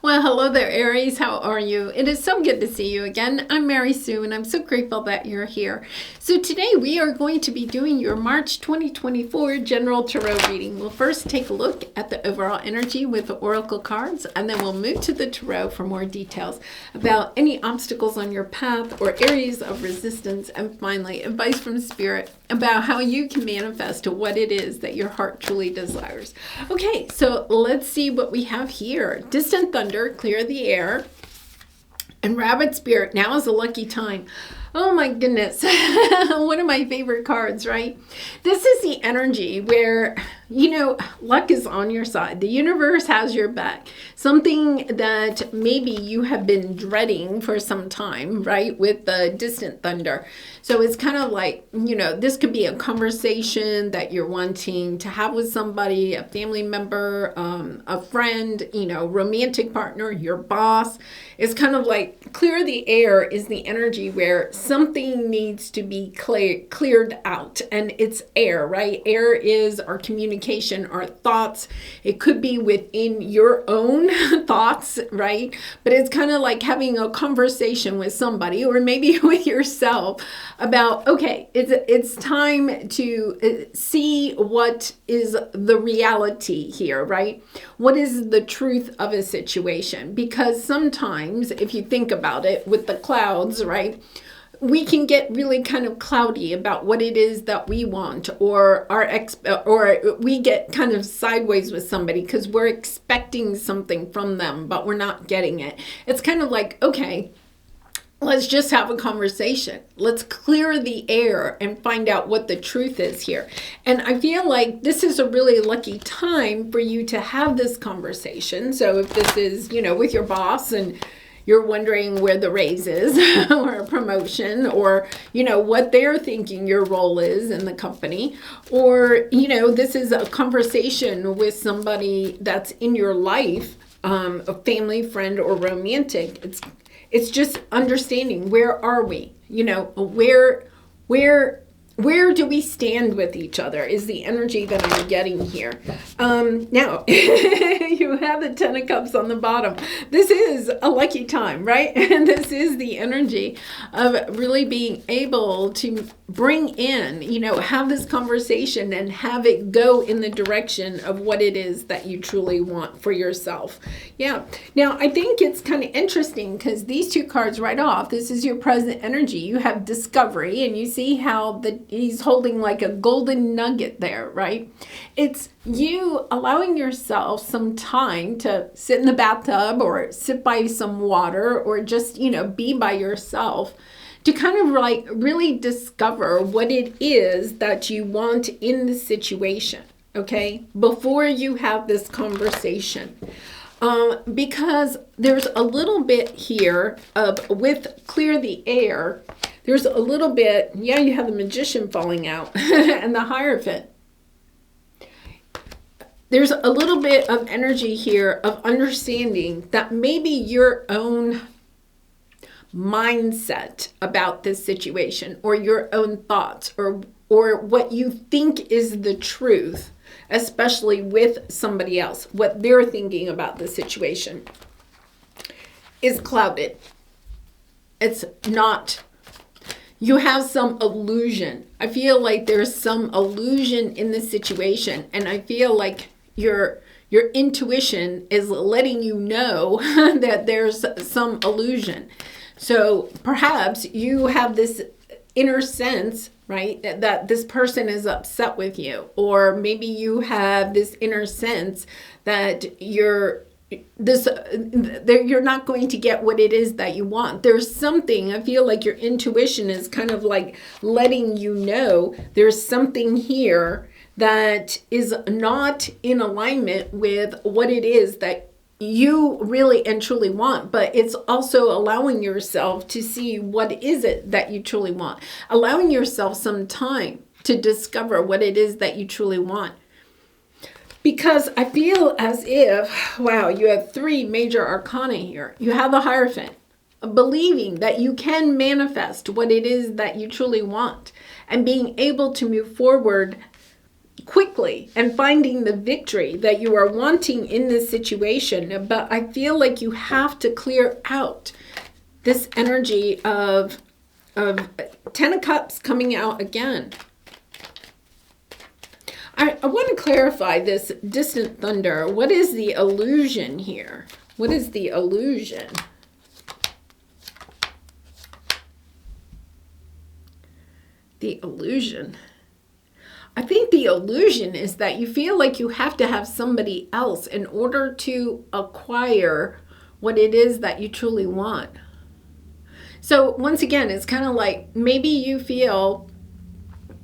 Well, hello there, Aries. How are you? It is so good to see you again. I'm Mary Sue, and I'm so grateful that you're here. So today we are going to be doing your March 2024 General Tarot Reading. We'll first take a look at the overall energy with the Oracle cards, and then we'll move to the Tarot for more details about any obstacles on your path or areas of resistance, and finally, advice from Spirit about how you can manifest what it is that your heart truly desires. Okay, so let's see what we have here. Distant thunder, clear the air, and rabbit spirit, now is a lucky time. Oh my goodness, one of my favorite cards, right? This is the energy where, luck is on your side. The universe has your back. Something that maybe you have been dreading for some time, right? With the distant thunder. So it's kind of like, this could be a conversation that you're wanting to have with somebody, a family member, a friend, romantic partner, your boss. It's kind of like clear the air is the energy where something needs to be cleared out, and it's air, right? Air is our communication, our thoughts. It could be within your own thoughts, right? But it's kind of like having a conversation with somebody, or maybe with yourself, about, okay, it's time to see what is the reality here, right? What is the truth of a situation? Because sometimes, if you think about it with the clouds, right, we can get really kind of cloudy about what it is that we want, or we get kind of sideways with somebody because we're expecting something from them, but we're not getting it. It's kind of like, okay, let's just have a conversation. Let's clear the air and find out what the truth is here. And I feel like this is a really lucky time for you to have this conversation. So if this is, with your boss and you're wondering where the raise is or a promotion, or, what they're thinking your role is in the company, or, this is a conversation with somebody that's in your life, a family, friend, or romantic. It's just understanding, where are we? Where do we stand with each other is the energy that I'm getting here. Now, you have the 10 of Cups on the bottom. This is a lucky time, right? And this is the energy of really being able to bring in, have this conversation and have it go in the direction of what it is that you truly want for yourself. Yeah. Now, I think it's kind of interesting because these two cards right off, this is your present energy. You have discovery, and you see how he's holding like a golden nugget there, right? It's you allowing yourself some time to sit in the bathtub or sit by some water, or just, be by yourself, to kind of like really discover what it is that you want in the situation, okay? Before you have this conversation. Because there's a little bit here of, with clear the air, there's a little bit, you have the Magician falling out and the Hierophant. There's a little bit of energy here of understanding that maybe your own mindset about this situation, or your own thoughts, or what you think is the truth, especially with somebody else, what they're thinking about the situation, is clouded. It's not. You have some illusion. I feel like there's some illusion in the situation, and I feel like your intuition is letting you know that there's some illusion. So perhaps you have this inner sense, right, that this person is upset with you, or maybe you have this inner sense that you're not going to get what it is that you want. There's something, I feel like your intuition is kind of like letting you know there's something here that is not in alignment with what it is that you really and truly want. But it's also allowing yourself to see what is it that you truly want, allowing yourself some time to discover what it is that you truly want. Because I feel as if, wow, you have 3 major arcana here. You have the Hierophant, believing that you can manifest what it is that you truly want, and being able to move forward quickly and finding the victory that you are wanting in this situation. But I feel like you have to clear out this energy of Ten of Cups coming out again. I want to clarify this distant thunder. What is the illusion here? What is the illusion? The illusion. I think the illusion is that you feel like you have to have somebody else in order to acquire what it is that you truly want. So once again, it's kind of like maybe you feel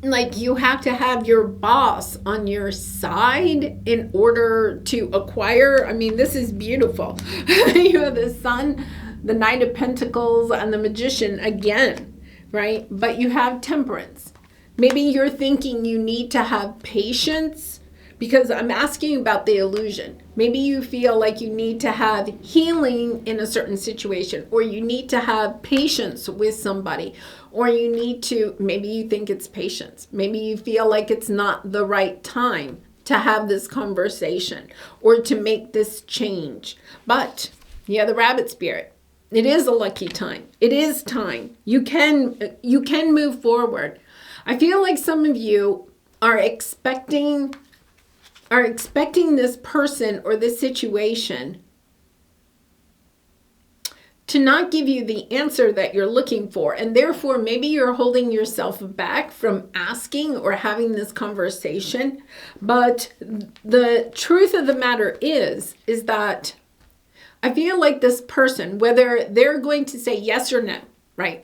like you have to have your boss on your side in order to acquire. I mean, this is beautiful. You have the Sun, the Knight of Pentacles, and the Magician again, right? But you have Temperance. Maybe you're thinking you need to have patience, because I'm asking about the illusion. Maybe you feel like you need to have healing in a certain situation, or you need to have patience with somebody, or you need to, maybe you think it's patience. Maybe you feel like it's not the right time to have this conversation or to make this change. But yeah, the Rabbit Spirit, it is a lucky time. It is time. You can move forward. I feel like some of you are expecting this person or this situation to not give you the answer that you're looking for. And therefore, maybe you're holding yourself back from asking or having this conversation. But the truth of the matter is that I feel like this person, whether they're going to say yes or no, right?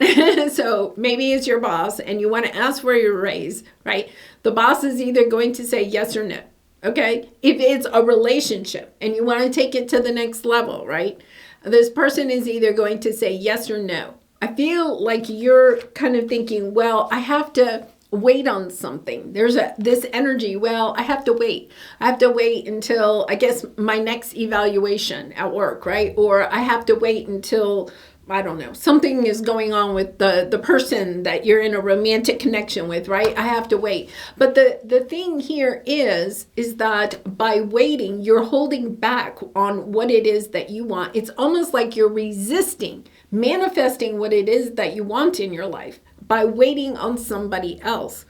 So maybe it's your boss and you want to ask for your raise, right? The boss is either going to say yes or no. Okay, if it's a relationship and you want to take it to the next level, right? This person is either going to say yes or no. I feel like you're kind of thinking, well, I have to wait on something. There's this energy, well, I have to wait. I have to wait until, I guess, my next evaluation at work, right? Or I have to wait until, I don't know, something is going on with the person that you're in a romantic connection with, right? I have to wait. But the thing here is that by waiting, you're holding back on what it is that you want. It's almost like you're resisting manifesting what it is that you want in your life by waiting on somebody else.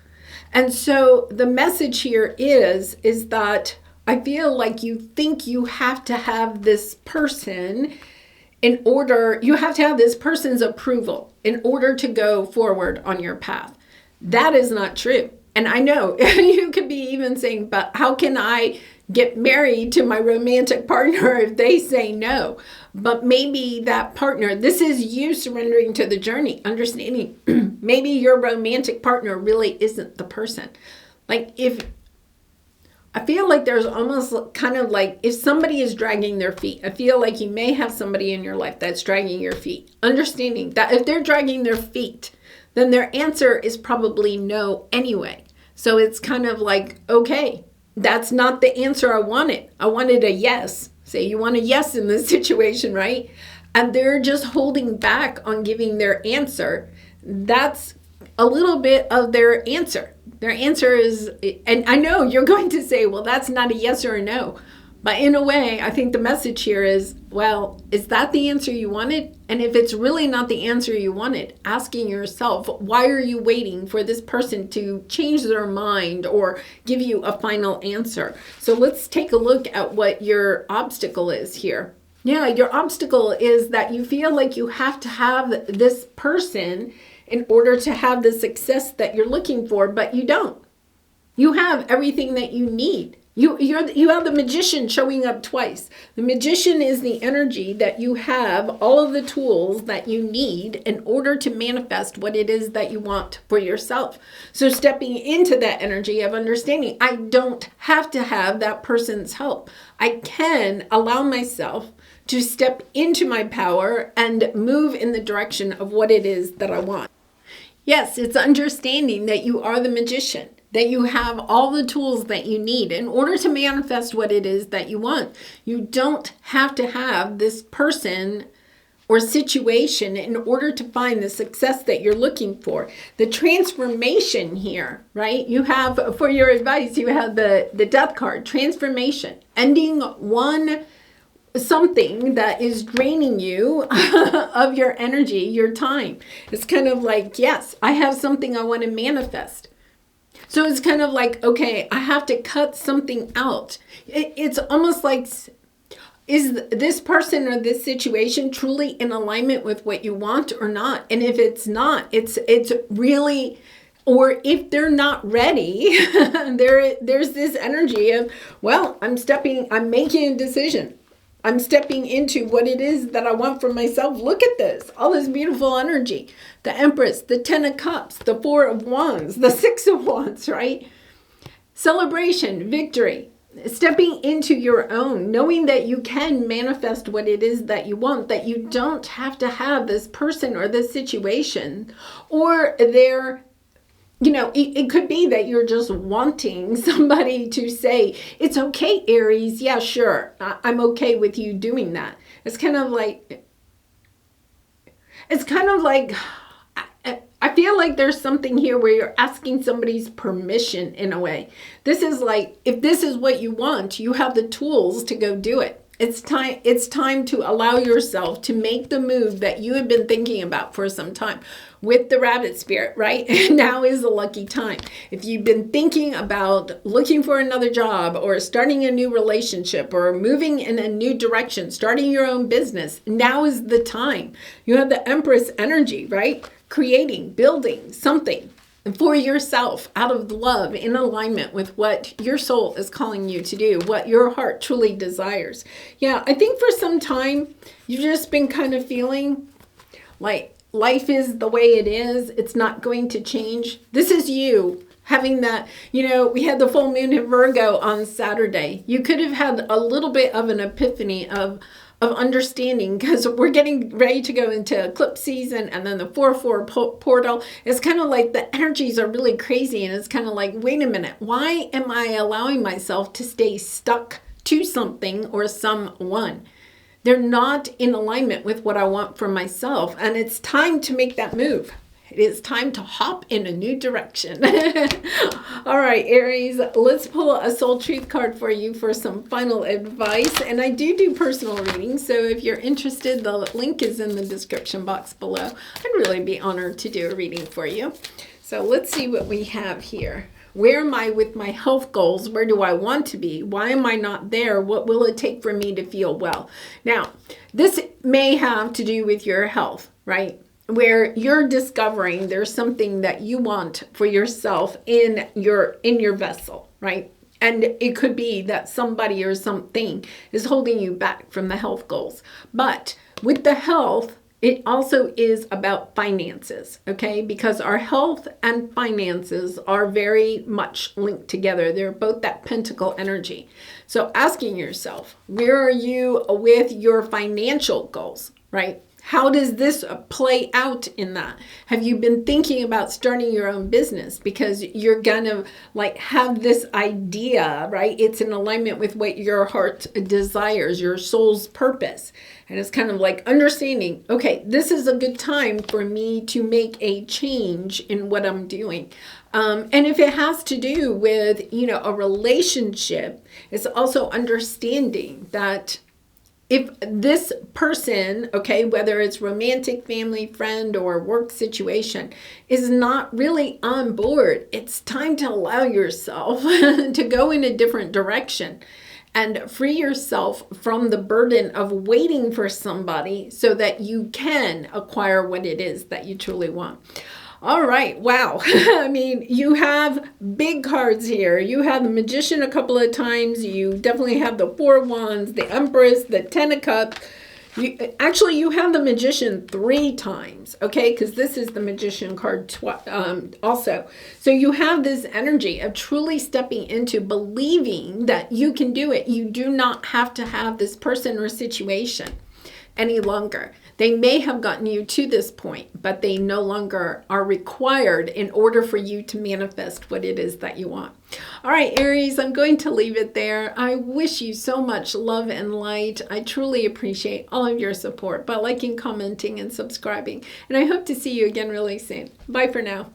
And so the message here is that I feel like you think you have to have this person in order, you have to have this person's approval in order to go forward on your path. That is not true. And I know you could be even saying, but how can I get married to my romantic partner if they say no? But maybe that partner, this is you surrendering to the journey, understanding maybe your romantic partner really isn't the person. Like I feel like there's almost kind of like if somebody is dragging their feet, I feel like you may have somebody in your life that's dragging your feet. Understanding that if they're dragging their feet, then their answer is probably no anyway. So it's kind of like, okay, that's not the answer I wanted. I wanted a yes. Say you want a yes in this situation, right? And they're just holding back on giving their answer. That's a little bit of their answer. Their answer is, and I know you're going to say, well, that's not a yes or a no. But in a way, I think the message here is, well, is that the answer you wanted? And if it's really not the answer you wanted, asking yourself, why are you waiting for this person to change their mind or give you a final answer? So let's take a look at what your obstacle is here. Yeah, your obstacle is that you feel like you have to have this person in order to have the success that you're looking for, but you don't. You have everything that you need. You have the Magician showing up twice. The Magician is the energy that you have all of the tools that you need in order to manifest what it is that you want for yourself. So stepping into that energy of understanding, I don't have to have that person's help. I can allow myself to step into my power and move in the direction of what it is that I want. Yes, it's understanding that you are the Magician, that you have all the tools that you need in order to manifest what it is that you want. You don't have to have this person or situation in order to find the success that you're looking for. The transformation here, right? You have, for your advice, you have the death card, transformation, ending something that is draining you of your energy, your time. It's kind of like, yes, I have something I want to manifest. So it's kind of like, okay, I have to cut something out. It's almost like, is this person or this situation truly in alignment with what you want or not? And if it's not, it's really, or if they're not ready, there's this energy of, well, I'm making a decision. I'm stepping into what it is that I want for myself. Look at this, all this beautiful energy. The Empress, the 10 of Cups, the 4 of Wands, the 6 of Wands, right? Celebration, victory, stepping into your own, knowing that you can manifest what it is that you want, that you don't have to have this person or this situation, or it could be that you're just wanting somebody to say, it's okay, Aries. Yeah, sure. I'm okay with you doing that. It's kind of like, I feel like there's something here where you're asking somebody's permission in a way. This is like, if this is what you want, you have the tools to go do it. It's time to allow yourself to make the move that you have been thinking about for some time with the rabbit spirit, right? Now is the lucky time. If you've been thinking about looking for another job or starting a new relationship or moving in a new direction, starting your own business, now is the time. You have the Empress energy, right? Creating, building something for yourself out of love, in alignment with what your soul is calling you to do, what your heart truly desires. Yeah, I think for some time you've just been kind of feeling like life is the way it is. It's not going to change. This is you having that, we had the full moon in Virgo on Saturday. You could have had a little bit of an epiphany of understanding, because we're getting ready to go into eclipse season, and then the 4/4 portal. It's kind of like the energies are really crazy, and it's kind of like, wait a minute, why am I allowing myself to stay stuck to something or someone? They're not in alignment with what I want for myself, and it's time to make that move. It is time to hop in a new direction. All right, Aries, let's pull a soul truth card for you for some final advice. And I do personal readings, so if you're interested, the link is in the description box below. I'd really be honored to do a reading for you. So let's see what we have here. Where am I with my health goals? Where do I want to be? Why am I not there? What will it take for me to feel well? Now, this may have to do with your health, right? Where you're discovering there's something that you want for yourself in your vessel, right? And it could be that somebody or something is holding you back from the health goals. But with the health, it also is about finances, okay? Because our health and finances are very much linked together. They're both that pentacle energy. So asking yourself, where are you with your financial goals, right? How does this play out in that? Have you been thinking about starting your own business because you're gonna have this idea, right? It's in alignment with what your heart desires, your soul's purpose. And it's kind of like understanding, okay, this is a good time for me to make a change in what I'm doing. And if it has to do with, a relationship, it's also understanding that if this person, okay, whether it's romantic, family, friend, or work situation, is not really on board, it's time to allow yourself to go in a different direction and free yourself from the burden of waiting for somebody so that you can acquire what it is that you truly want. All right. Wow. I mean, you have big cards here. You have the Magician a couple of times. You definitely have the 4 of Wands, the Empress, the 10 of Cups. You have the Magician 3 times, okay? Because this is the Magician card also. So you have this energy of truly stepping into believing that you can do it. You do not have to have this person or situation any longer. They may have gotten you to this point, but they no longer are required in order for you to manifest what it is that you want. All right, Aries, I'm going to leave it there. I wish you so much love and light. I truly appreciate all of your support by liking, commenting, and subscribing. And I hope to see you again really soon. Bye for now.